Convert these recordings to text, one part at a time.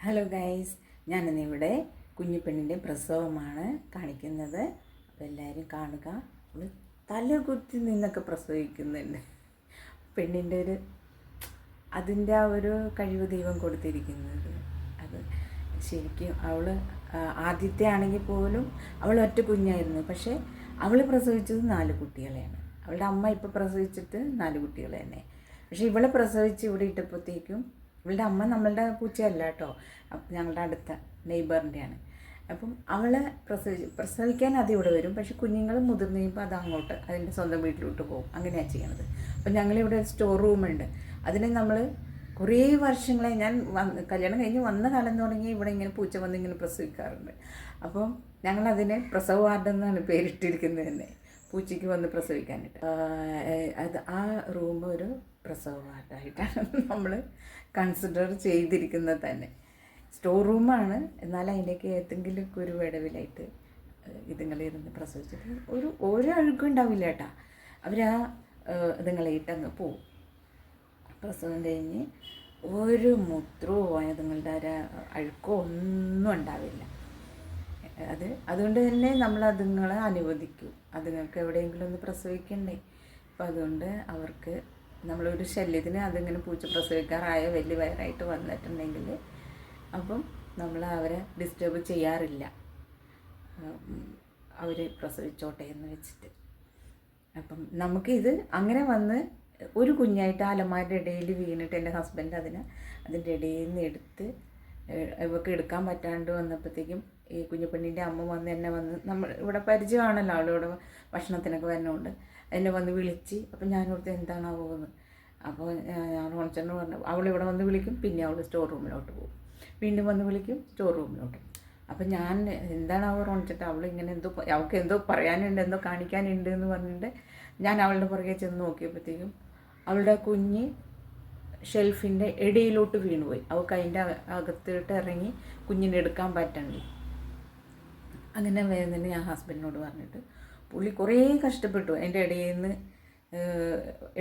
Hello guys, ഞാനിന്നിവിടെ കുഞ്ഞിപ്പെണ്ണിൻ്റെ പ്രസവമാണ് കാണിക്കുന്നത്. അപ്പോൾ എല്ലാവരും കാണുക. അവൾ തലകുത്തി നിന്നൊക്കെ പ്രസവിക്കുന്നുണ്ട്. പെണ്ണിൻ്റെ അതിൻ്റെ ആ ഒരു കഴിവ് ദൈവം കൊടുത്തിരിക്കുന്നത്. അത് ശരിക്കും അവൾ ആദ്യത്തെ ആണെങ്കിൽ പോലും അവൾ ഒറ്റ കുഞ്ഞായിരുന്നു. പക്ഷേ അവൾ പ്രസവിച്ചത് 4 കുട്ടികളെയാണ്. അവളുടെ അമ്മ ഇപ്പോൾ പ്രസവിച്ചിട്ട് 4 കുട്ടികൾ തന്നെ. പക്ഷേ ഇവളെ പ്രസവിച്ച് ഇവിടെ ഇട്ടപ്പോഴത്തേക്കും ഇവളുടെ അമ്മ നമ്മളുടെ പൂച്ചയല്ല കേട്ടോ, ഞങ്ങളുടെ അടുത്ത നെയ്ബറിൻ്റെയാണ്. അപ്പം അവളെ പ്രസവിക്കാൻ അത് ഇവിടെ വരും. പക്ഷെ കുഞ്ഞുങ്ങൾ മുതിർന്ന് കഴിയുമ്പോൾ അത് അങ്ങോട്ട് അതിൻ്റെ സ്വന്തം വീട്ടിലോട്ട് പോകും. അങ്ങനെയാണ് ചെയ്യണത്. അപ്പം ഞങ്ങളിവിടെ ഒരു സ്റ്റോർ റൂമുണ്ട്. അതിന് നമ്മൾ കുറേ വർഷങ്ങളായി ഞാൻ കല്യാണം കഴിഞ്ഞ് വന്ന കാലം തുടങ്ങി ഇവിടെ ഇങ്ങനെ പൂച്ച വന്ന് ഇങ്ങനെ പ്രസവിക്കാറുണ്ട്. അപ്പം ഞങ്ങളതിനെ പ്രസവ വാർഡെന്നാണ് പേരിട്ടിരിക്കുന്നത് തന്നെ, പൂച്ചയ്ക്ക് വന്ന് പ്രസവിക്കാനായിട്ട്. അത് ആ റൂം ഒരു പ്രസവ വാർഡായിട്ടാണ് നമ്മൾ കൺസിഡർ ചെയ്തിരിക്കുന്നത് തന്നെ. സ്റ്റോർ റൂമാണ്, എന്നാൽ അതിൻ്റെയൊക്കെ ഏതെങ്കിലും ഒരു വിടവിലായിട്ട് ഇതുങ്ങളിരുന്ന് പ്രസവിച്ചിട്ട് ഒരു അഴുക്കും ഉണ്ടാവില്ല കേട്ടാ. അവരാ ഇതുങ്ങളായിട്ടങ്ങ് പോവും. പ്രസവം കഴിഞ്ഞ് ഒരു മൂത്രമോ അതുങ്ങളുടെ അഴുക്കോ ഒന്നും ഉണ്ടാവില്ല. അതുകൊണ്ട് തന്നെ നമ്മൾ അതുങ്ങളെ അനുവദിക്കും. അതുങ്ങൾക്ക് എവിടെയെങ്കിലും ഒന്ന് പ്രസവിക്കണ്ടേ. അപ്പം അതുകൊണ്ട് അവർക്ക് നമ്മളൊരു ശല്യത്തിന് അതിങ്ങനെ പൂച്ച പ്രസവിക്കാറായ വലിയ വയറായിട്ട് വന്നിട്ടുണ്ടെങ്കിൽ അപ്പം നമ്മൾ അവരെ ഡിസ്റ്റർബ് ചെയ്യാറില്ല. അവർ പ്രസവിച്ചോട്ടെ എന്ന് വെച്ചിട്ട്. അപ്പം നമുക്കിത് അങ്ങനെ വന്ന് ഒരു കുഞ്ഞായിട്ട് അലമാരുടെ ഇടയിൽ വീണിട്ട് എൻ്റെ ഹസ്ബൻഡ് അതിൻ്റെ ഇടയിൽ നിന്ന് എടുത്ത് ഇവർക്ക് എടുക്കാൻ പറ്റാണ്ട് വന്നപ്പോഴത്തേക്കും ഈ കുഞ്ഞിപ്പെണ്ണിൻ്റെ അമ്മ എന്നെ വന്ന് നമ്മൾ ഇവിടെ പരിചയമാണല്ലോ, അവളിവിടെ ഭക്ഷണത്തിനൊക്കെ വരുന്നതുകൊണ്ട് എന്നെ വന്ന് വിളിച്ച്. അപ്പം ഞാനോർത്ത് എന്താണാവോ എന്ന്. അപ്പോൾ ഞാൻ റോണിച്ചേട്ടന് പറഞ്ഞു, അവളിവിടെ വന്ന് വിളിക്കും, പിന്നെ അവൾ സ്റ്റോർ റൂമിലോട്ട് പോകും, വീണ്ടും വന്ന് വിളിക്കും, സ്റ്റോർ റൂമിലോട്ട്. അപ്പം ഞാൻ എന്താണാവോ റോണിച്ചേട്ടാ, അവളിങ്ങനെ അവൾക്ക് എന്തോ പറയാനുണ്ട്, എന്തോ കാണിക്കാനുണ്ട് എന്ന് പറഞ്ഞിട്ട് ഞാൻ അവളുടെ പുറകെ ചെന്ന് നോക്കിയപ്പോഴത്തേക്കും അവളുടെ കുഞ്ഞ് ഷെൽഫിൻ്റെ ഇടയിലോട്ട് വീണുപോയി. അവൾക്ക് അതിൻ്റെ അകത്തിട്ട് ഇറങ്ങി കുഞ്ഞിനെ എടുക്കാൻ പറ്റണില്ല. അങ്ങനെ വരുന്നതിന് ഞാൻ ഹസ്ബൻഡിനോട് പറഞ്ഞിട്ട് പുള്ളി കുറേ കഷ്ടപ്പെട്ടു അതിൻ്റെ ഇടയിൽ നിന്ന്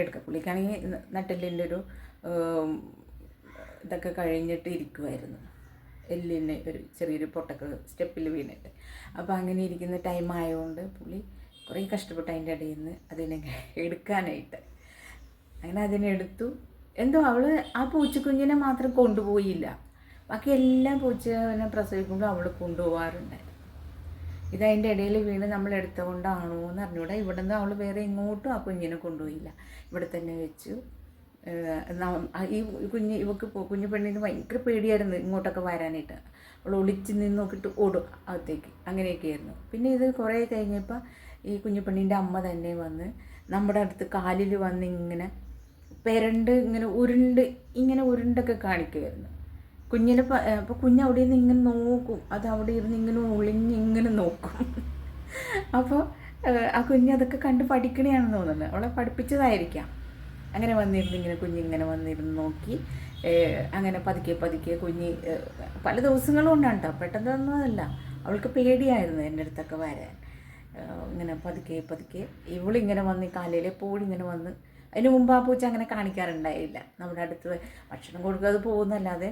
എടുക്കുക. പുള്ളിക്കാണെങ്കിൽ നട്ടെല്ലിൻ്റെ ഒരു ഇതൊക്കെ കഴിഞ്ഞിട്ട് ഇരിക്കുമായിരുന്നു, എല്ലിന് ഒരു ചെറിയൊരു പൊട്ടൊക്കെ സ്റ്റെപ്പിൽ വീണിട്ട്. അപ്പോൾ അങ്ങനെ ഇരിക്കുന്ന ടൈം ആയതുകൊണ്ട് പുള്ളി കുറേ കഷ്ടപ്പെട്ടു അതിൻ്റെ ഇടയിൽ നിന്ന് അതിനെ എടുക്കാനായിട്ട്. അങ്ങനെ അതിനെടുത്തു. എന്തോ അവൾ ആ പൂച്ചക്കുഞ്ഞിനെ മാത്രം കൊണ്ടുപോയില്ല, ബാക്കി എല്ലാ പൂച്ചനെ പ്രസവിക്കുമ്പോൾ അവൾ കൊണ്ടുപോകാറുണ്ടായിരുന്നു. ഇതതിൻ്റെ ഇടയിൽ വീണ് നമ്മൾ എടുത്തുകൊണ്ടാണോ എന്ന് അറിഞ്ഞൂടാ. ഇവിടെ നിന്ന് അവൾ വേറെ എങ്ങോട്ടും ആ കുഞ്ഞിനെ കൊണ്ടുപോയില്ല, ഇവിടെ തന്നെ വെച്ചു. ഈ കുഞ്ഞു പെണ്ണിന് ഭയങ്കര പേടിയായിരുന്നു ഇങ്ങോട്ടൊക്കെ വരാനായിട്ട്. അവൾ ഒളിച്ച് നിന്ന് നോക്കിയിട്ട് ഓടും അകത്തേക്ക്, അങ്ങനെയൊക്കെയായിരുന്നു. പിന്നെ ഇത് കുറേ കഴിഞ്ഞപ്പോൾ ഈ കുഞ്ഞു പെണ്ണിൻ്റെ അമ്മ തന്നെ വന്ന് നമ്മുടെ അടുത്ത് കാലിൽ വന്ന് ഇങ്ങനെ പെരണ്ട് ഇങ്ങനെ ഉരുണ്ടൊക്കെ കാണിക്കുമായിരുന്നു കുഞ്ഞിനെ. അപ്പോൾ കുഞ്ഞ് അവിടെ നിന്ന് ഇങ്ങനെ നോക്കും, അത് അവിടെ ഇരുന്ന് ഇങ്ങനെ ഒളിഞ്ഞിങ്ങനെ നോക്കും. അപ്പോൾ ആ കുഞ്ഞ് അതൊക്കെ കണ്ട് പഠിക്കണയാണെന്ന് തോന്നുന്നത്, അവളെ പഠിപ്പിച്ചതായിരിക്കാം. അങ്ങനെ വന്നിങ്ങനെ കുഞ്ഞിങ്ങനെ വന്നിരുന്ന് നോക്കി. അങ്ങനെ പതുക്കെ കുഞ്ഞ് പല ദിവസങ്ങളും ഉണ്ടാണ് കേട്ടോ, പെട്ടെന്നൊന്നുമല്ല. അവൾക്ക് പേടിയായിരുന്നു എൻ്റെ അടുത്തൊക്കെ വരാൻ. ഇങ്ങനെ പതുക്കെ ഇവളിങ്ങനെ വന്ന് കാലയിൽ എപ്പോഴും ഇങ്ങനെ വന്ന്. അതിന് മുമ്പ് ആ പൂച്ച അങ്ങനെ കാണിക്കാറുണ്ടായില്ല. നമ്മുടെ അടുത്ത് ഭക്ഷണം കൊടുക്കാതെ പോകുന്നല്ലാതെ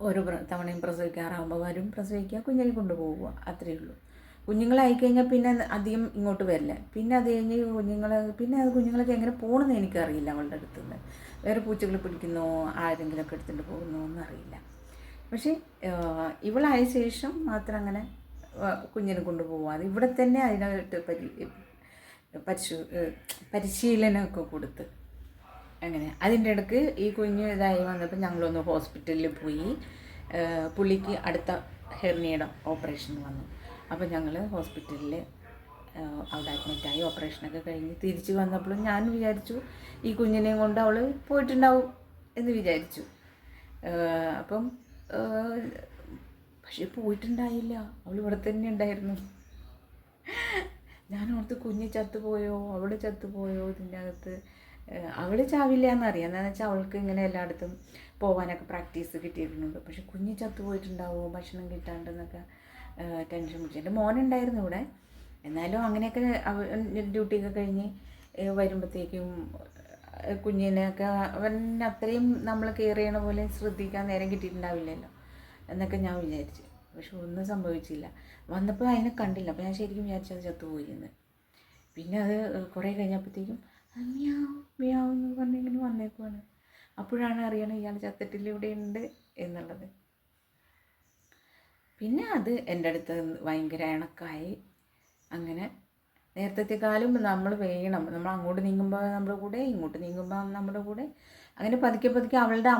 ഓരോ തവണയും പ്രസവിക്കാറാകുമ്പോൾ വരും, പ്രസവിക്കുക, കുഞ്ഞിനെ കൊണ്ടുപോവുക, അത്രയേ ഉള്ളൂ. കുഞ്ഞുങ്ങളായിക്കഴിഞ്ഞാൽ പിന്നെ അധികം ഇങ്ങോട്ട് വരില്ല. പിന്നെ അത് കഴിഞ്ഞ് കുഞ്ഞുങ്ങളൊക്കെ എങ്ങനെ പോകണമെന്ന് എനിക്കറിയില്ല. അവളുടെ അടുത്തുനിന്ന് വേറെ പൂച്ചകൾ പിടിക്കുന്നോ ആരെങ്കിലുമൊക്കെ എടുത്തുകൊണ്ട് പോകുന്നോ എന്നറിയില്ല. പക്ഷേ ഇവളായ ശേഷം മാത്രം അങ്ങനെ കുഞ്ഞിനെ കൊണ്ടുപോകാതെ ഇവിടെ തന്നെ അതിനായിട്ട് പരിശീലനമൊക്കെ കൊടുത്ത് അങ്ങനെ. അതിൻ്റെ ഇടയ്ക്ക് ഈ കുഞ്ഞ് ഇതായി വന്നപ്പോൾ ഞങ്ങളൊന്ന് ഹോസ്പിറ്റലിൽ പോയി. പുള്ളിക്ക് അടുത്ത ഹെർണിയുടെ ഓപ്പറേഷൻ വന്നു. അപ്പോൾ ഞങ്ങൾ ഹോസ്പിറ്റലിൽ അവിടെ അഡ്മിറ്റായി. ഓപ്പറേഷനൊക്കെ കഴിഞ്ഞ് തിരിച്ച് വന്നപ്പോഴും ഞാൻ വിചാരിച്ചു ഈ കുഞ്ഞിനെയും കൊണ്ട് അവൾ പോയിട്ടുണ്ടാവും എന്ന് വിചാരിച്ചു. അപ്പം പക്ഷേ പോയിട്ടുണ്ടായില്ല, അവൾ ഇവിടെ തന്നെ ഉണ്ടായിരുന്നു. ഞാനോർത്ത് കുഞ്ഞ് ചത്തുപോയോ, അവൾ ചത്തുപോയോ ഇതിൻ്റെ അകത്ത്. അവൾ ചാവില്ല എന്നറിയാം, എന്താണെന്ന് വെച്ചാൽ അവൾക്ക് ഇങ്ങനെ എല്ലായിടത്തും പോകാനൊക്കെ പ്രാക്ടീസ് കിട്ടിയിട്ടുണ്ട്. പക്ഷെ കുഞ്ഞ് ചത്തുപോയിട്ടുണ്ടാവുമോ ഭക്ഷണം കിട്ടാണ്ടെന്നൊക്കെ ടെൻഷൻ പിടിച്ചു. എൻ്റെ മോനുണ്ടായിരുന്നു ഇവിടെ. എന്നാലും അങ്ങനെയൊക്കെ ഡ്യൂട്ടിയൊക്കെ കഴിഞ്ഞ് വരുമ്പോഴത്തേക്കും കുഞ്ഞിനെയൊക്കെ അവൻ അത്രയും നമ്മൾ കെയർ ചെയ്യണ പോലെ ശ്രദ്ധിക്കാൻ നേരം കിട്ടിയിട്ടുണ്ടാവില്ലല്ലോ എന്നൊക്കെ ഞാൻ വിചാരിച്ചു. പക്ഷെ ഒന്നും സംഭവിച്ചില്ല. വന്നപ്പോൾ അതിനെ കണ്ടില്ല. അപ്പോൾ ഞാൻ ശരിക്കും വിചാരിച്ചത് ചത്തുപോയി എന്ന്. പിന്നെ അത് കുറേ കഴിഞ്ഞപ്പോഴത്തേക്കും മ്യാവ് മ്യാവ് എന്ന് പറഞ്ഞ് ഇങ്ങനെ വന്നേക്കുവാണ്. അപ്പോഴാണ് അറിയണം ഇയാൾ ചത്തിട്ടില്ല ഇവിടെ ഉണ്ട് എന്നുള്ളത്. പിന്നെ അത് എൻ്റെ അടുത്ത് ഭയങ്കര ഇണക്കായി. അങ്ങനെ നേരത്തെക്കാളും നമ്മൾ വേണം, നമ്മൾ അങ്ങോട്ട് നീങ്ങുമ്പോൾ നമ്മുടെ കൂടെ, ഇങ്ങോട്ട് നീങ്ങുമ്പോൾ നമ്മുടെ കൂടെ, അങ്ങനെ പതുക്കെ പതുക്കെ അവളുടെ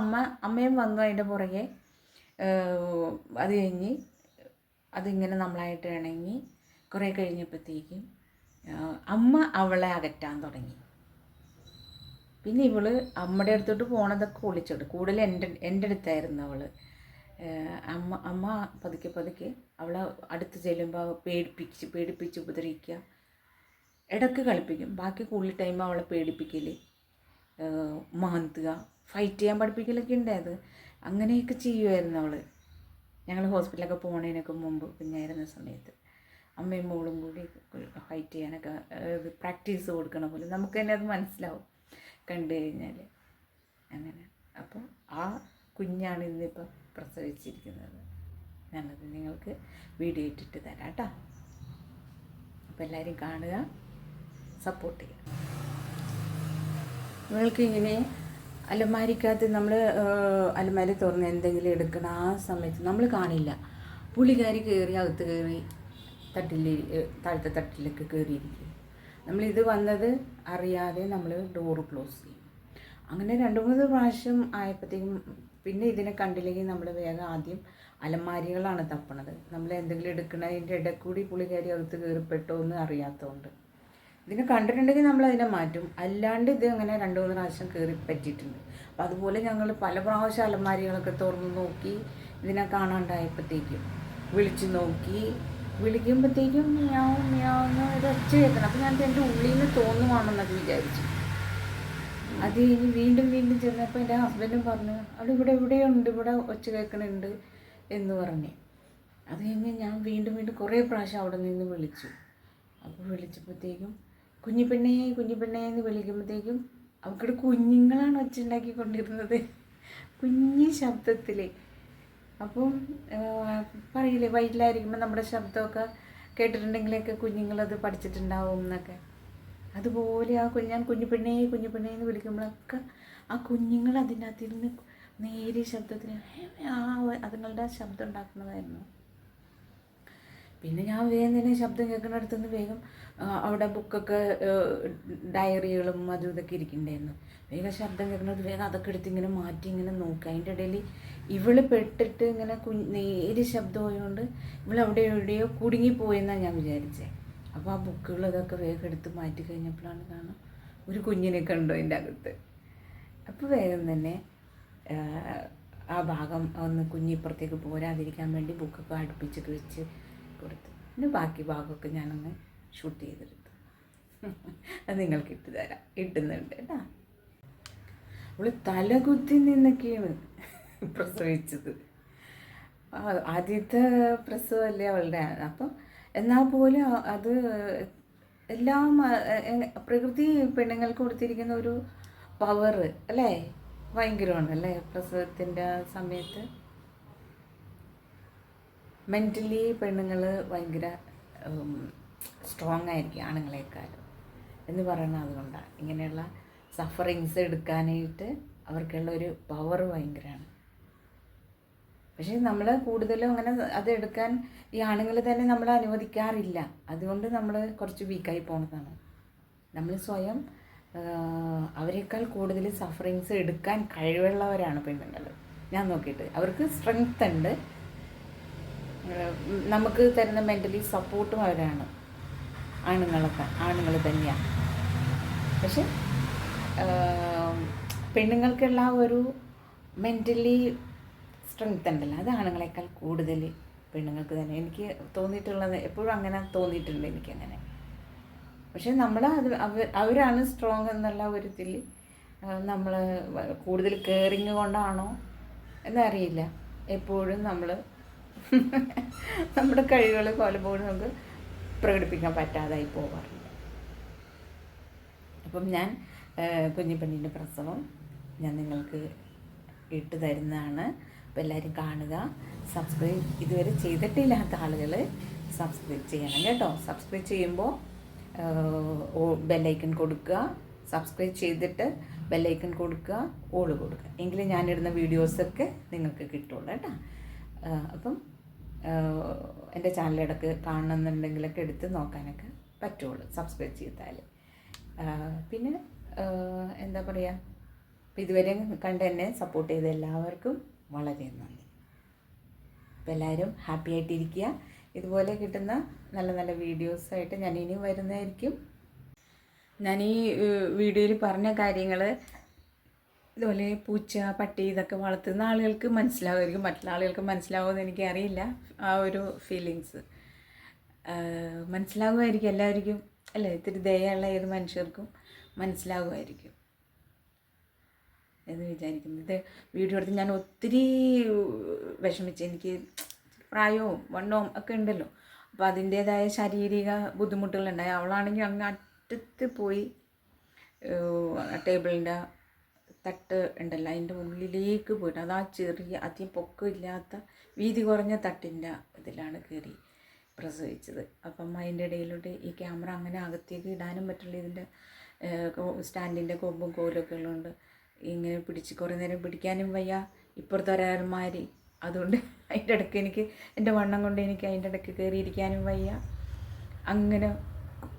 അമ്മയും വന്നു അതിൻ്റെ പുറകെ. അത് കഴിഞ്ഞ് അതിങ്ങനെ നമ്മളായിട്ട് ഇണങ്ങി കുറേ കഴിഞ്ഞപ്പോഴത്തേക്കും അമ്മ അവളെ അകറ്റാൻ തുടങ്ങി. പിന്നെ ഇവള് അമ്മയുടെ അടുത്തോട്ട് പോണതൊക്കെ ഒളിച്ചോട്ട്, കൂടുതൽ എൻ്റെ അടുത്തായിരുന്നു അവൾ. അമ്മ പതുക്കെ പതുക്കെ അവളെ അടുത്ത് ചെല്ലുമ്പോൾ പേടിപ്പിച്ച് ഉപദ്രവിക്കുക, ഇടയ്ക്ക് കളിപ്പിക്കും. ബാക്കി കൂടുതൽ ടൈം അവളെ പേടിപ്പിക്കൽ, മാന്തുക, ഫൈറ്റ് ചെയ്യാൻ പഠിപ്പിക്കലൊക്കെ ഉണ്ടായത്. അങ്ങനെയൊക്കെ ചെയ്യുമായിരുന്നു അവൾ. ഞങ്ങൾ ഹോസ്പിറ്റലൊക്കെ പോകുന്നതിനൊക്കെ മുമ്പ് കുഞ്ഞായിരുന്ന സമയത്ത് അമ്മയും മോളും കൂടി ഫൈറ്റ് ചെയ്യാനൊക്കെ പ്രാക്ടീസ് കൊടുക്കണ പോലെ നമുക്ക് തന്നെ അത് മനസ്സിലാവും കണ്ടു കഴിഞ്ഞാൽ. അങ്ങനെ അപ്പോൾ ആ കുഞ്ഞാണ് ഇന്നിപ്പോൾ പ്രസവിച്ചിരിക്കുന്നത്. ഞാനത് നിങ്ങൾക്ക് വീഡിയോ ഇട്ടിട്ട് തരാം കേട്ടോ. അപ്പോൾ എല്ലാവരും കാണുക, സപ്പോർട്ട് ചെയ്യുക. നിങ്ങൾക്ക് ഇങ്ങനെ അലമാരിക്കകത്ത് നമ്മൾ അലമാരി തുറന്ന് എന്തെങ്കിലും എടുക്കണം, ആ സമയത്ത് നമ്മൾ കാണില്ല. പുള്ളിക്കാരി കയറി അകത്ത് കയറി താഴത്തെ തട്ടിലേക്ക് കയറിയിരിക്കും. നമ്മളിത് വന്നത് അറിയാതെ നമ്മൾ ഡോറ് ക്ലോസ് ചെയ്യും. അങ്ങനെ 2-3 പ്രാവശ്യം ആയപ്പോഴത്തേക്കും പിന്നെ ഇതിനെ കണ്ടില്ലെങ്കിൽ നമ്മൾ വേഗം ആദ്യം അലമാരികളാണ് തപ്പണത്. നമ്മൾ എന്തെങ്കിലും എടുക്കണതിൻ്റെ ഇടയിൽ കൂടി പുള്ളിക്കാരി അകത്ത് കയറിപ്പെട്ടോ എന്ന് അറിയാത്തതുകൊണ്ട്. ഇതിനെ കണ്ടിട്ടുണ്ടെങ്കിൽ നമ്മളതിനെ മാറ്റും. അല്ലാണ്ട് ഇത് അങ്ങനെ 2-3 പ്രാവശ്യം കയറി പറ്റിയിട്ടുണ്ട്. അപ്പോൾ അതുപോലെ ഞങ്ങൾ പല പ്രാവശ്യം അലമാരികളൊക്കെ തുറന്ന് നോക്കി. ഇതിനെ കാണാണ്ടായപ്പോഴത്തേക്കും വിളിച്ചു നോക്കി. വിളിക്കുമ്പോഴത്തേക്കും മ്യാവ് മ്യാവെന്ന് ഒരു ഒച്ച കേൾക്കണം. അപ്പോൾ ഞാൻ എൻ്റെ ഉള്ളിൽ നിന്ന് തോന്നുവാണെന്നൊക്കെ വിചാരിച്ചു. അത് കഴിഞ്ഞ് വീണ്ടും ചെന്നപ്പോൾ എൻ്റെ ഹസ്ബൻഡും പറഞ്ഞു അവിടെ എവിടെയുണ്ട്, ഇവിടെ ഒച്ച കേൾക്കണുണ്ട് എന്ന് പറഞ്ഞ്. അത് കഴിഞ്ഞ് ഞാൻ വീണ്ടും കുറേ പ്രാവശ്യം അവിടെ നിന്ന് വിളിച്ചു. അപ്പോൾ വിളിച്ചപ്പോഴത്തേക്കും കുഞ്ഞിപ്പെണ്ണേ എന്ന് വിളിക്കുമ്പോഴത്തേക്കും അവൾക്കിടെ കുഞ്ഞുങ്ങളാണ് ഒച്ചുണ്ടാക്കിക്കൊണ്ടിരുന്നത്, കുഞ്ഞി ശബ്ദത്തിൽ. അപ്പം പറയില്ലേ വയറ്റിലായിരിക്കുമ്പോൾ നമ്മുടെ ശബ്ദമൊക്കെ കേട്ടിട്ടുണ്ടെങ്കിലൊക്കെ കുഞ്ഞുങ്ങളത് പഠിച്ചിട്ടുണ്ടാവും എന്നൊക്കെ. അതുപോലെ ഞാൻ കുഞ്ഞിപ്പെണ്ണേ എന്ന് വിളിക്കുമ്പോഴൊക്കെ ആ കുഞ്ഞുങ്ങൾ അതിനകത്ത് നിന്ന് നേരിയ ശബ്ദത്തിൽ അതുങ്ങളുടെ ശബ്ദം ഉണ്ടാക്കുന്നതായിരുന്നു. പിന്നെ ഞാൻ വേഗം തന്നെ ശബ്ദം കേൾക്കുന്നിടത്തു നിന്ന് വേഗം അവിടെ ബുക്കൊക്കെ ഡയറികളും അതും ഇതൊക്കെ ഇരിക്കണ്ടായിരുന്നു. വേഗം ശബ്ദം കേൾക്കുന്നത് വേഗം അതൊക്കെ എടുത്ത് ഇങ്ങനെ മാറ്റി ഇങ്ങനെ നോക്കുക. അതിൻ്റെ ഇടയിൽ ഇവള് പെട്ടിട്ട് ഇങ്ങനെ നേരിയ ശബ്ദമായതുകൊണ്ട് ഇവളവിടെ എവിടെയോ കുടുങ്ങിപ്പോയെന്നാണ് ഞാൻ വിചാരിച്ചത്. അപ്പോൾ ആ ബുക്കുകൾ ഇതൊക്കെ വേഗം എടുത്ത് മാറ്റി കഴിഞ്ഞപ്പോഴാണ് കാണാം ഒരു കുഞ്ഞിനെ കണ്ടു അതിൻ്റെ അകത്ത്. അപ്പോൾ വേഗം തന്നെ ആ ഭാഗം ഒന്ന് കുഞ്ഞിപ്പുറത്തേക്ക് പോരാതിരിക്കാൻ വേണ്ടി ബുക്കൊക്കെ അടുപ്പിച്ചിട്ട് വെച്ച് കൊടുത്തു. പിന്നെ ബാക്കി ഭാഗമൊക്കെ ഞാനൊന്ന് ഷൂട്ട് ചെയ്തെടുത്തു. അത് നിങ്ങൾക്ക് ഇട്ടുന്നുണ്ട് കേട്ടോ. അവൾ തലകുത്തി നിന്നൊക്കെയാണ് പ്രസവിച്ചത്. ആദ്യത്തെ പ്രസവമല്ലേ അവളുടെ. അപ്പം എന്നാൽ പോലും അത് എല്ലാം പ്രകൃതി പെണ്ണുങ്ങൾക്ക് കൊടുത്തിരിക്കുന്ന ഒരു പവർ അല്ലേ, ഭയങ്കരമാണ് അല്ലേ. പ്രസവത്തിൻ്റെ സമയത്ത് മെൻ്റലി പെണ്ണുങ്ങൾ ഭയങ്കര സ്ട്രോങ് ആയിരിക്കും ആണുങ്ങളെക്കാളും എന്ന് പറയുന്നത് അതുകൊണ്ടാണ്. ഇങ്ങനെയുള്ള സഫറിങ്സ് എടുക്കാനായിട്ട് അവർക്കുള്ള ഒരു പവർ ഭയങ്കരമാണ്. പക്ഷേ നമ്മൾ കൂടുതലും അങ്ങനെ അത് എടുക്കാൻ ഈ ആണുങ്ങൾ തന്നെ നമ്മൾ അനുവദിക്കാറില്ല. അതുകൊണ്ട് നമ്മൾ കുറച്ച് വീക്കായി പോകുന്നതാണ്. നമ്മൾ സ്വയം അവരെക്കാൾ കൂടുതൽ സഫറിങ്സ് എടുക്കാൻ കഴിവുള്ളവരാണ് പെണ്ണുങ്ങൾ. ഞാൻ നോക്കിയിട്ട് അവർക്ക് സ്ട്രെങ്ത് ഉണ്ട്. നമുക്ക് തരുന്ന മെൻ്റലി സപ്പോർട്ടും അവരാണ്. ആണുങ്ങൾ തന്നെയാണ്. പക്ഷെ പെണ്ണുങ്ങൾക്കുള്ള ഒരു മെൻ്റലി സ്ട്രെങ്ത് ഉണ്ടല്ലോ, അത് ആണുങ്ങളെക്കാൾ കൂടുതൽ പെണ്ണുങ്ങൾക്ക് തന്നെ എനിക്ക് തോന്നിയിട്ടുള്ളത്. എപ്പോഴും അങ്ങനെ തോന്നിയിട്ടുണ്ട് എനിക്കങ്ങനെ. പക്ഷെ അവരാണ് സ്ട്രോങ് എന്നുള്ള ഒരു ഇതിൽ നമ്മൾ കൂടുതൽ കെയറിങ് കൊണ്ടാണോ എന്നറിയില്ല. എപ്പോഴും നമ്മുടെ കഴിവുകൾ പലപ്പോഴും നമുക്ക് പ്രകടിപ്പിക്കാൻ പറ്റാതായി പോകാറുണ്ട്. അപ്പം ഞാൻ കുഞ്ഞിപ്പെണ്ണിൻ്റെ പ്രസവം ഞാൻ നിങ്ങൾക്ക് ഇട്ട് തരുന്നതാണ്. അപ്പോൾ എല്ലാവരും കാണുക. സബ്സ്ക്രൈബ് ഇതുവരെ ചെയ്തിട്ടില്ലാത്ത ആളുകൾ സബ്സ്ക്രൈബ് ചെയ്യണം കേട്ടോ. സബ്സ്ക്രൈബ് ചെയ്യുമ്പോൾ ബെല്ലൈക്കൺ കൊടുക്കുക. സബ്സ്ക്രൈബ് ചെയ്തിട്ട് ബെല്ലൈക്കൺ കൊടുക്കുക, ഓള് കൊടുക്കുക. എങ്കിലും ഞാനിടുന്ന വീഡിയോസൊക്കെ നിങ്ങൾക്ക് കിട്ടുള്ളൂ കേട്ടോ. അപ്പം എൻ്റെ ചാനലിടക്ക് കാണണമെന്നുണ്ടെങ്കിലൊക്കെ എടുത്ത് നോക്കാനൊക്കെ പറ്റുള്ളൂ സബ്സ്ക്രൈബ് ചെയ്താൽ. പിന്നെ എന്താ പറയുക, അപ്പോൾ ഇതുവരെ കണ്ട് എന്നെ സപ്പോർട്ട് ചെയ്ത എല്ലാവർക്കും വളരെ നന്ദി. അപ്പോൾ എല്ലാവരും ഹാപ്പി ആയിട്ടിരിക്കുക. ഇതുപോലെ കിട്ടുന്ന നല്ല നല്ല വീഡിയോസായിട്ട് ഞാൻ ഇനി വരുന്നതായിരിക്കും. ഞാൻ ഈ വീഡിയോയിൽ പറഞ്ഞ കാര്യങ്ങൾ ഇതുപോലെ പൂച്ച, പട്ടി ഇതൊക്കെ വളർത്തുന്ന ആളുകൾക്ക് മനസ്സിലാവുമായിരിക്കും. മറ്റുള്ള ആളുകൾക്ക് മനസ്സിലാവുമെന്ന് എനിക്കറിയില്ല. ആ ഒരു ഫീലിങ്സ് മനസ്സിലാകുമായിരിക്കും എല്ലാവർക്കും അല്ലേ. ഇത്തിരി ദയുള്ള ഏത് മനുഷ്യർക്കും മനസ്സിലാകുമായിരിക്കും എന്ന് വിചാരിക്കുന്നു. ഇത് വീഡിയോ എടുത്ത് ഞാൻ ഒത്തിരി വിഷമിച്ച്, എനിക്ക് പ്രായവും വണ്ണവും ഒക്കെ ഉണ്ടല്ലോ. അപ്പോൾ അതിൻ്റേതായ ശാരീരിക ബുദ്ധിമുട്ടുകളുണ്ടായി. അവളാണെങ്കിൽ അങ്ങ് അറ്റത്ത് പോയി ടേബിളിൻ്റെ തട്ട് ഉണ്ടല്ലോ അതിൻ്റെ ഉള്ളിലേക്ക് പോയിട്ട്, അത് ആ ചെറിയ അധികം പൊക്കമില്ലാത്ത വീതി കുറഞ്ഞ തട്ടിൻ്റെ ഇതിലാണ് കയറി പ്രസവിച്ചത്. അപ്പം അതിൻ്റെ ഇടയിലൂടെ ഈ ക്യാമറ അങ്ങനെ അകത്തേക്ക് ഇടാനും പറ്റില്ല. ഇതിൻ്റെ സ്റ്റാൻഡിൻ്റെ കൊമ്പും കോലൊക്കെ ഉള്ളതുകൊണ്ട് ഇങ്ങനെ പിടിച്ച് കുറേ നേരം പിടിക്കാനും വയ്യ. ഇപ്പുറത്തെ ഒരാൾമാരി, അതുകൊണ്ട് അതിൻ്റെ ഇടയ്ക്ക് എനിക്ക് എൻ്റെ വണ്ണം കൊണ്ട് എനിക്ക് അതിൻ്റെ ഇടയ്ക്ക് കയറിയിരിക്കാനും വയ്യ. അങ്ങനെ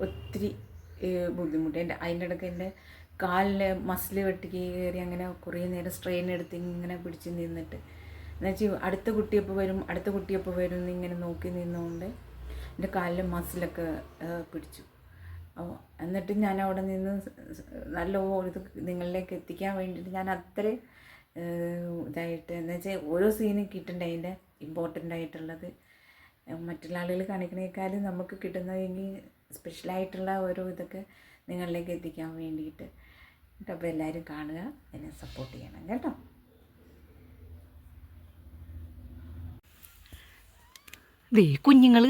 ഒത്തിരി ബുദ്ധിമുട്ട്. അതിൻ്റെ ഇടയ്ക്ക് എൻ്റെ കാലിന് മസിൽ വെട്ടി കയറി അങ്ങനെ കുറേ നേരം സ്ട്രെയിൻ എടുത്ത് ഇങ്ങനെ പിടിച്ച് നിന്നിട്ട്, എന്നുവെച്ചാൽ അടുത്ത കുട്ടിയപ്പോൾ വരും എന്നിങ്ങനെ നോക്കി നിന്നുകൊണ്ട് എൻ്റെ കാലിൽ മസിലൊക്കെ പിടിച്ചു. അപ്പോൾ എന്നിട്ട് ഞാൻ അവിടെ നിന്ന് നല്ല ഇത് നിങ്ങളിലേക്ക് എത്തിക്കാൻ വേണ്ടിയിട്ട് ഞാൻ അത്ര ഇതായിട്ട്, എന്നുവെച്ചാൽ ഓരോ സീനും കിട്ടണ്ടേ അതിൻ്റെ ഇമ്പോർട്ടൻ്റ് ആയിട്ടുള്ളത്. മറ്റുള്ള ആളുകൾ കാണിക്കണേക്കാളും നമുക്ക് കിട്ടുന്നതെങ്കിൽ സ്പെഷ്യലായിട്ടുള്ള ഓരോ ഇതൊക്കെ നിങ്ങളിലേക്ക് എത്തിക്കാൻ വേണ്ടിയിട്ട്. അപ്പോൾ എല്ലാവരും കാണുക, എന്നെ സപ്പോർട്ട് ചെയ്യണം കേട്ടോ. കുഞ്ഞുങ്ങൾ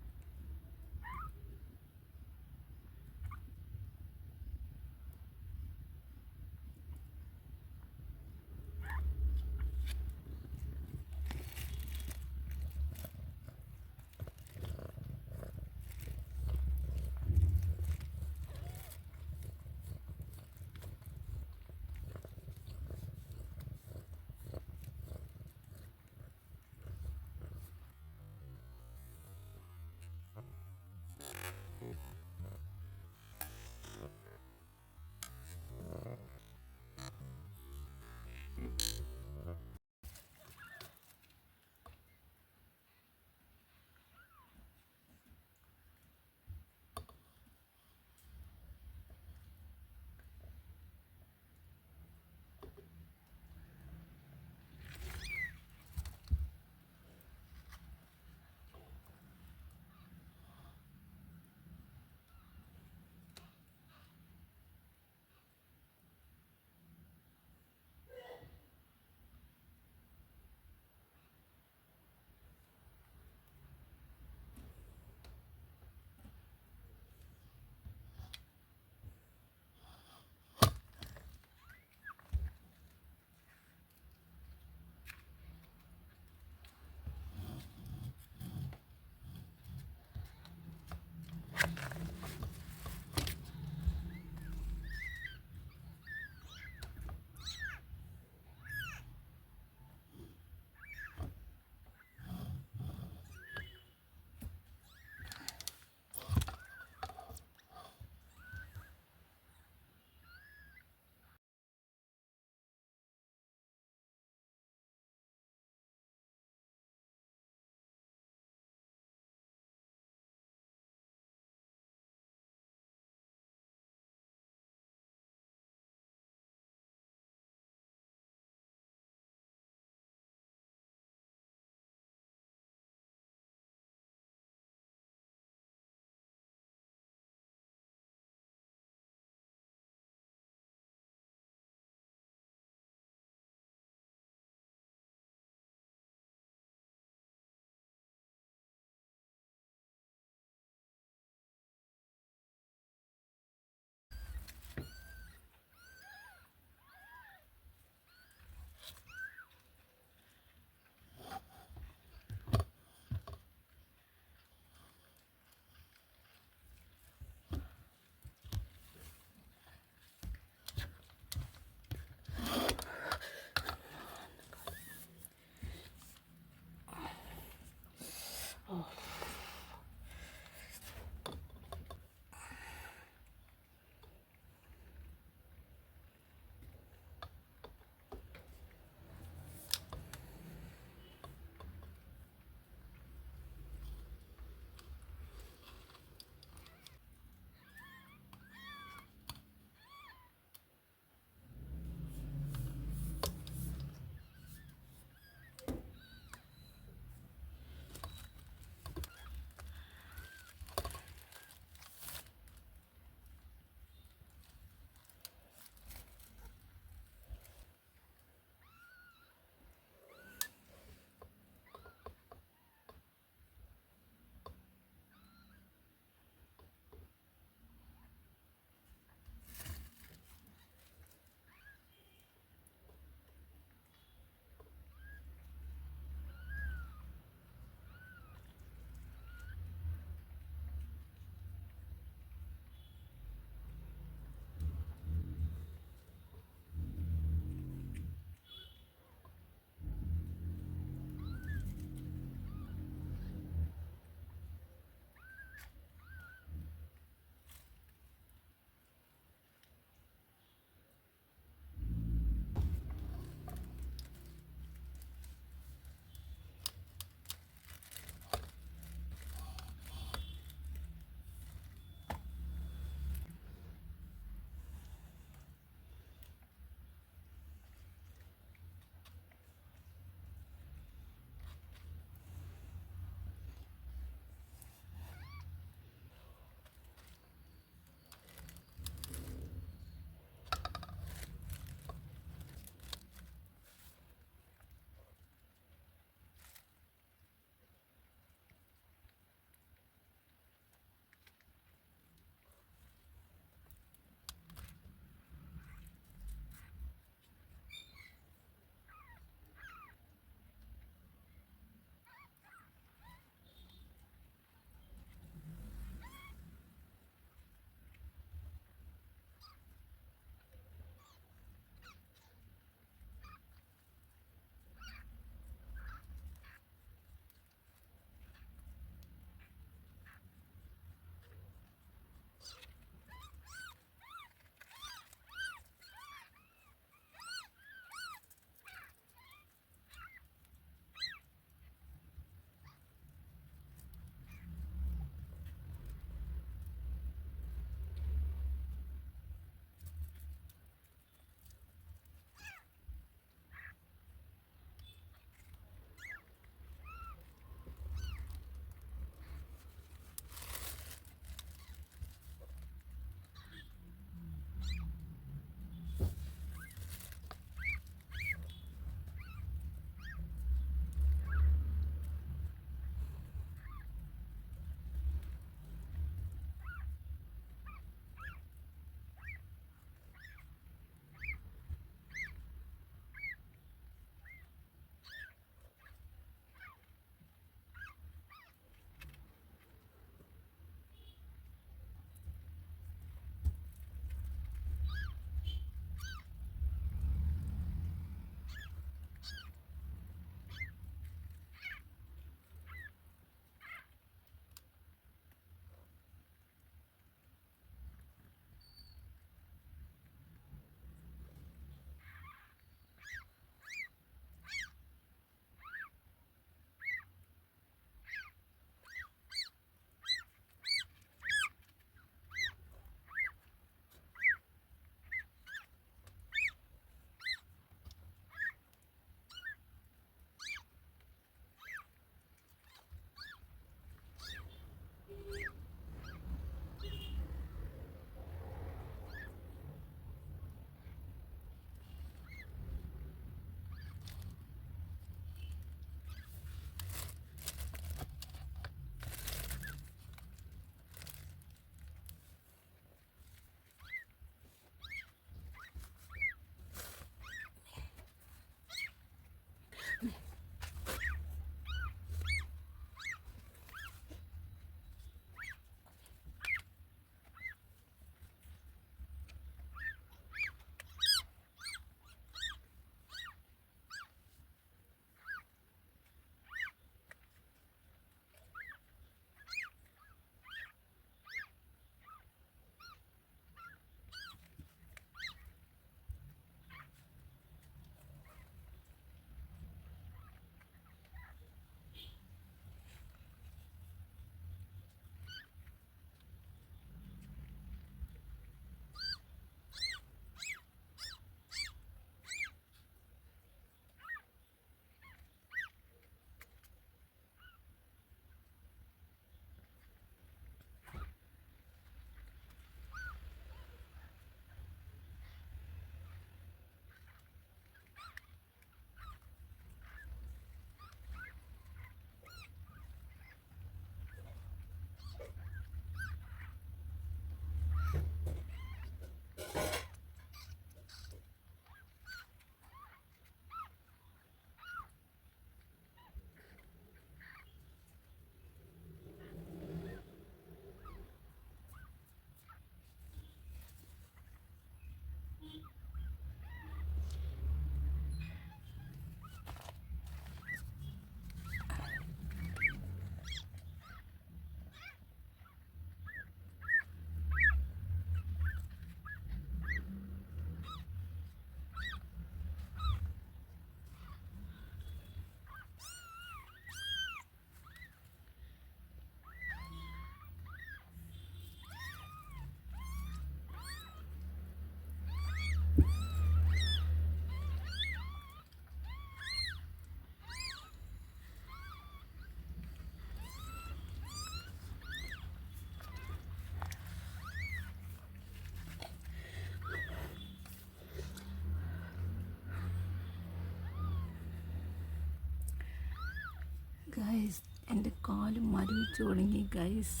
ഗൈസ്, എൻ്റെ കാല് മരവിച്ച് തുടങ്ങി ഗൈസ്.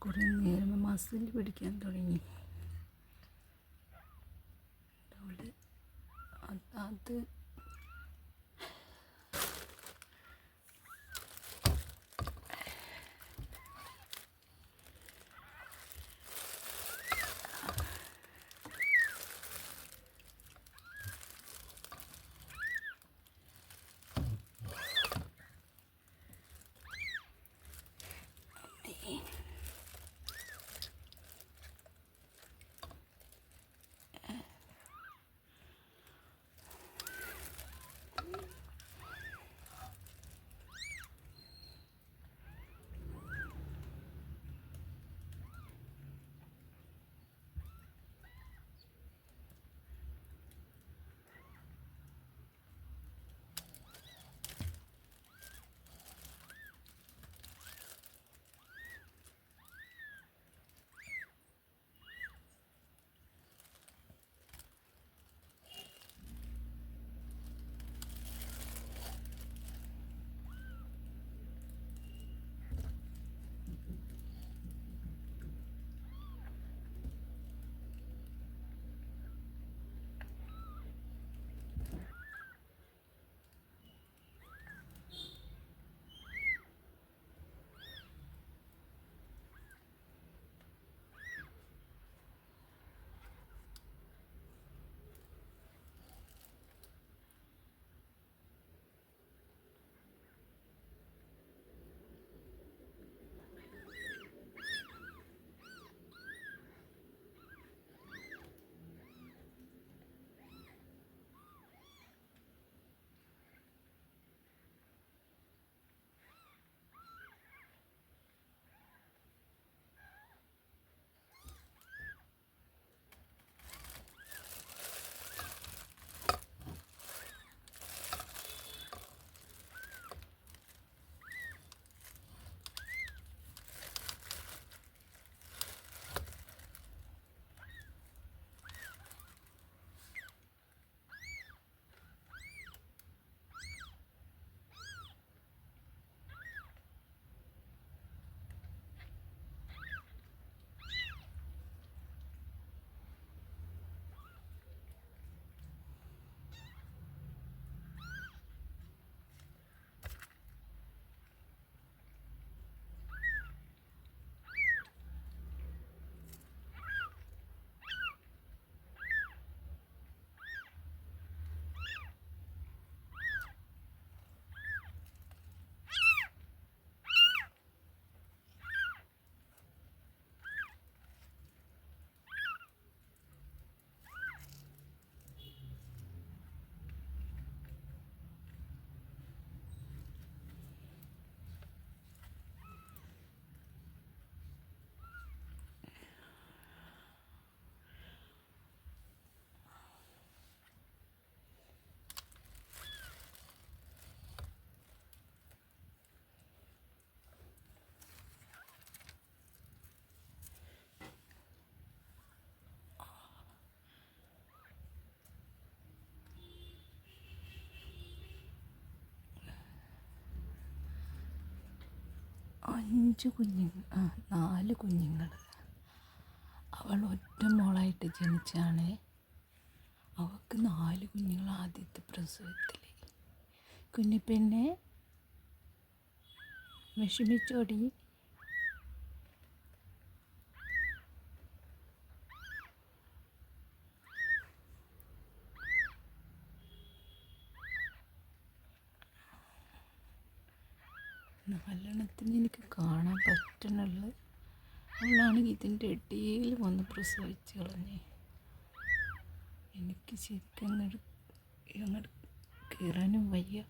കുറേ നേരം മസിൽ പിടിക്കാൻ തുടങ്ങി. അവിടെ അത് നാല് കുഞ്ഞുങ്ങൾ. അവൾ ഒറ്റ മോളായിട്ട് ജനിച്ചാണ്. അവൾക്ക് 4 കുഞ്ഞുങ്ങൾ ആദ്യത്തെ പ്രസവത്തിൽ. കുഞ്ഞിപ്പെണ്ണെ വിഷമിച്ചോടി. നാലെണ്ണത്തിന് എനിക്ക് കാണാൻ പറ്റണുള്ളു. അവളാണെങ്കിൽ ഇതിൻ്റെ ഇടയിൽ വന്ന് പ്രസവിച്ച് കളഞ്ഞേ. എനിക്ക് ശരിക്കും അങ്ങോട്ട് കയറാനും വയ്യ.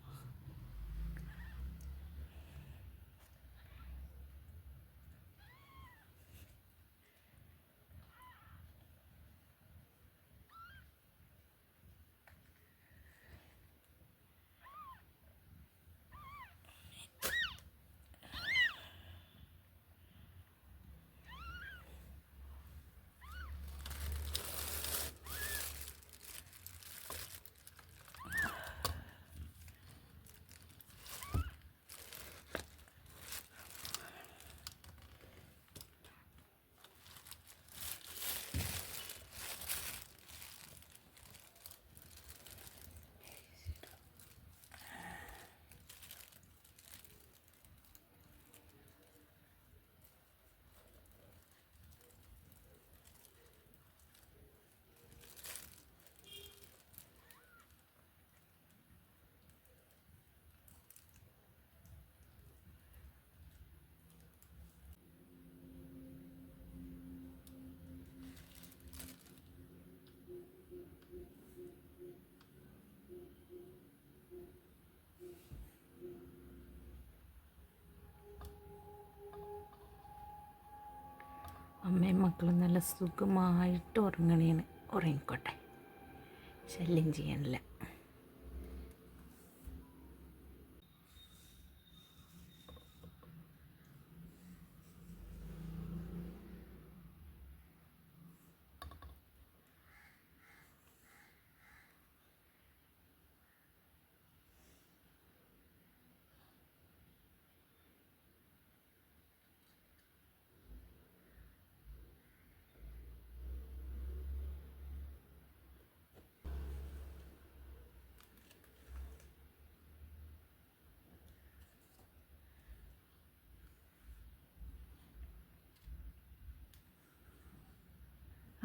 അമ്മയും മക്കളും നല്ല സുഖമായിട്ട് ഉറങ്ങണേന്. ഉറങ്ങിക്കോട്ടെ, ശല്യം ചെയ്യാനില്ല.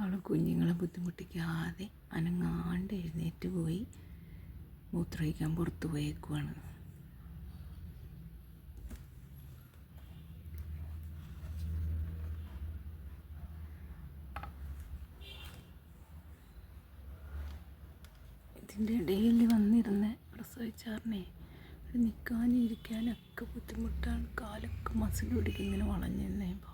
അവൾ കുഞ്ഞുങ്ങളെ ബുദ്ധിമുട്ടിക്കാതെ അനങ്ങാണ്ട് എഴുന്നേറ്റ് പോയി മൂത്രമൊഴിക്കാൻ പുറത്ത് പോയേക്കുവാണ്. ഇതിൻ്റെ ഇടയിൽ വന്നിരുന്ന് പ്രസവിച്ചാറിനെ നിൽക്കാനും ഇരിക്കാനൊക്കെ ബുദ്ധിമുട്ടാണ്. കാലൊക്കെ മസിൽ പിടിക്കും ഇങ്ങനെ വളഞ്ഞിരുന്നേ. ഇപ്പോൾ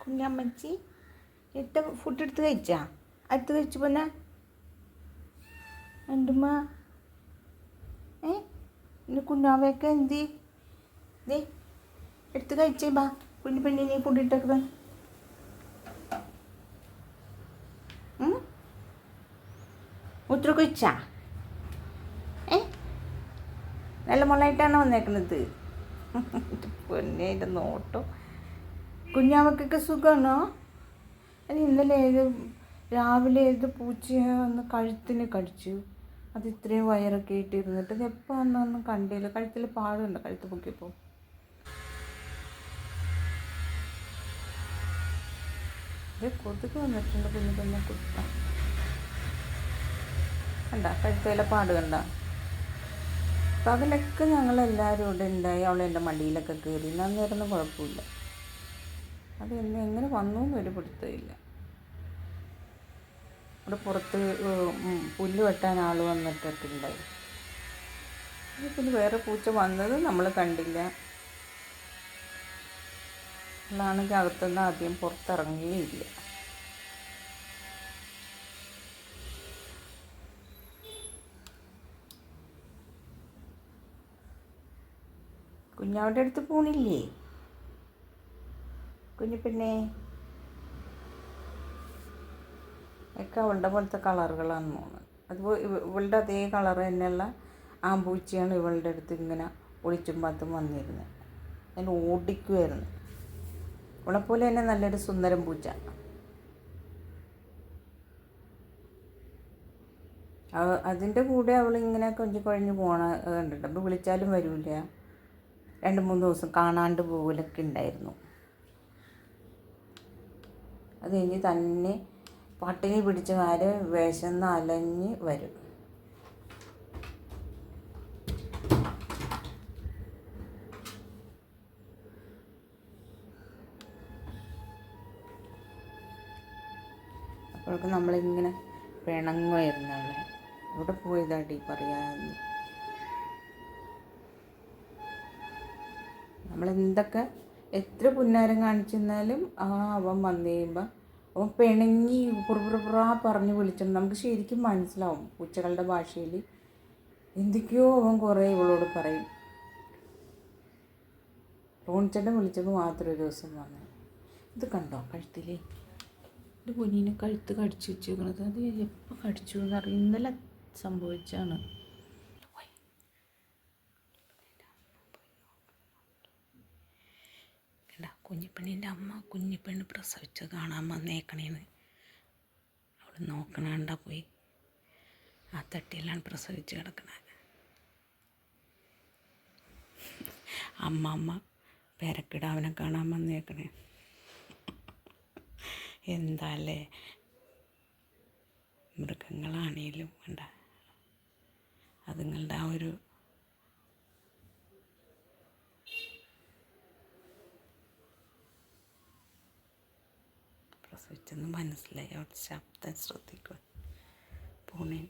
കുഞ്ഞമ്മച്ചി ഇട്ട ഫുഡ് എടുത്ത് കഴിച്ചാ? അടുത്ത് കഴിച്ചു പോന്നെ എന്തുമ്മ? ഇനി കുഞ്ഞാവയൊക്കെ എന്തി ദേ എടുത്ത് കഴിച്ചേ. ബാ കുഞ്ഞു പെണ്ണിനെ ഫുഡ് ഇട്ടേക്ക്. മൂത്ര കഴിച്ചാ? നല്ല മുളയായിട്ടാണ് വന്നേക്കുന്നത്. പൊന്നെ എൻ്റെ നോട്ടോ. കുഞ്ഞാവക്കൊക്കെ സുഖമാണോ? അത് ഇന്നലെ രാവിലെ പൂച്ച ഒന്ന് കഴുത്തിന് കടിച്ചു. അത് ഇത്രയും വയറൊക്കെ ഇട്ടിരുന്നിട്ട് ഇത് എപ്പോൾ വന്നൊന്നും കണ്ടില്ല. കഴുത്തിൽ പാടുണ്ട്, കഴുത്ത് പൊക്കിയപ്പോൾ. ഇത് കൊതുക് വന്നിട്ടുണ്ട് കുഞ്ഞു കുഞ്ഞെ കുത്ത. കണ്ട കഴുത്തേലെ പാട് കണ്ട. പകലൊക്കെ ഞങ്ങളെല്ലാവരും ഇവിടെ ഉണ്ടായി. അവളെൻ്റെ മടിയിലൊക്കെ കയറി. അന്നേരമൊന്നും കുഴപ്പമില്ല. അത് എങ്ങനെ വന്നു എന്നൊരു പിടുത്തമില്ല. ഇവിടെ പുറത്ത് പുല്ല് വെട്ടാൻ ആൾ വന്നിട്ടൊക്കെ ഉണ്ടായി. പിന്നെ വേറെ പൂച്ച വന്നത് നമ്മൾ കണ്ടില്ല. നമ്മളാണെങ്കിൽ അകത്തുനിന്ന് ആദ്യം പുറത്തിറങ്ങുകയില്ല. കുഞ്ഞാവിടെ അടുത്ത് പോണില്ലേ കുഞ്ഞു പെണ്ണെ? ഒക്കെ അവളുടെ പോലത്തെ കളറുകളാണ് തോന്നുന്നത്. അതുപോലെ ഇവളുടെ അതേ കളർ തന്നെയുള്ള ആമ്പൂച്ചയാണ് ഇവളുടെ അടുത്ത് ഇങ്ങനെ ഒളിച്ചും പാത്തും വന്നിരുന്നത്. അതിന് ഓടിക്കുമായിരുന്നു. ഇവളെപ്പോലെ തന്നെ നല്ലൊരു സുന്ദരം പൂച്ച. അതിൻ്റെ കൂടെ അവളിങ്ങനെ കൊഞ്ചിക്കൊഴഞ്ഞ് പോണ കണ്ടിട്ട്. അപ്പോൾ വിളിച്ചാലും വരില്ല. 2-3 ദിവസം കാണാണ്ട് പോകലൊക്കെ ഉണ്ടായിരുന്നു. അത് കഴിഞ്ഞ് തന്നെ പട്ടിണി പിടിച്ച കാര്യം വിശന്ന് അലഞ്ഞ് വരും. അപ്പോഴൊക്കെ നമ്മളിങ്ങനെ പിണങ്ങുമായിരുന്നു അവളെ. ഇവിടെ പോയതാടി പറയാമെന്ന്. നമ്മളെന്തൊക്കെ എത്ര പുന്നാരം കാണിച്ചെന്നാലും അവൻ വന്നു കഴിയുമ്പോൾ അവൻ പിണങ്ങി പുറപുറ പറഞ്ഞ് വിളിച്ചിട്ട് നമുക്ക് ശരിക്കും മനസ്സിലാവും. പൂച്ചകളുടെ ഭാഷയിൽ എന്തൊക്കെയോ അവൻ കുറേ ഇവളോട് പറയും. റോണിച്ചേട്ടൻ വിളിച്ചപ്പോൾ മാത്രം ഒരു ദിവസം വന്നു. ഇത് കണ്ടോ കഴുത്തിൽ? ഇത് കുഞ്ഞിനെ കഴുത്ത് കടിച്ചു വെച്ചേക്കണത്. അത് എപ്പോൾ കടിച്ചു എന്നറിയാം. ഇന്നലെ സംഭവിച്ചാണ്. കുഞ്ഞിപ്പെണ്ണിൻ്റെ അമ്മ കുഞ്ഞിപ്പെണ്ണ് പ്രസവിച്ച് കാണാൻ വന്നേക്കണേന്ന് അവൾ നോക്കണണ്ട പോയി. ആ തട്ടിയെല്ലാം പ്രസവിച്ച് കിടക്കണേ. അമ്മ പേരക്കിടാവിനെ കാണാൻ വന്നേക്കണേ. എന്താല്ലേ മൃഗങ്ങളാണേലും വേണ്ട അതുങ്ങളുടെ ആ ഒരു പ്രസവിച്ചെന്ന് മനസ്സിലായി. അവിടെ ശബ്ദം ശ്രദ്ധിക്കുക. പൂണേൻ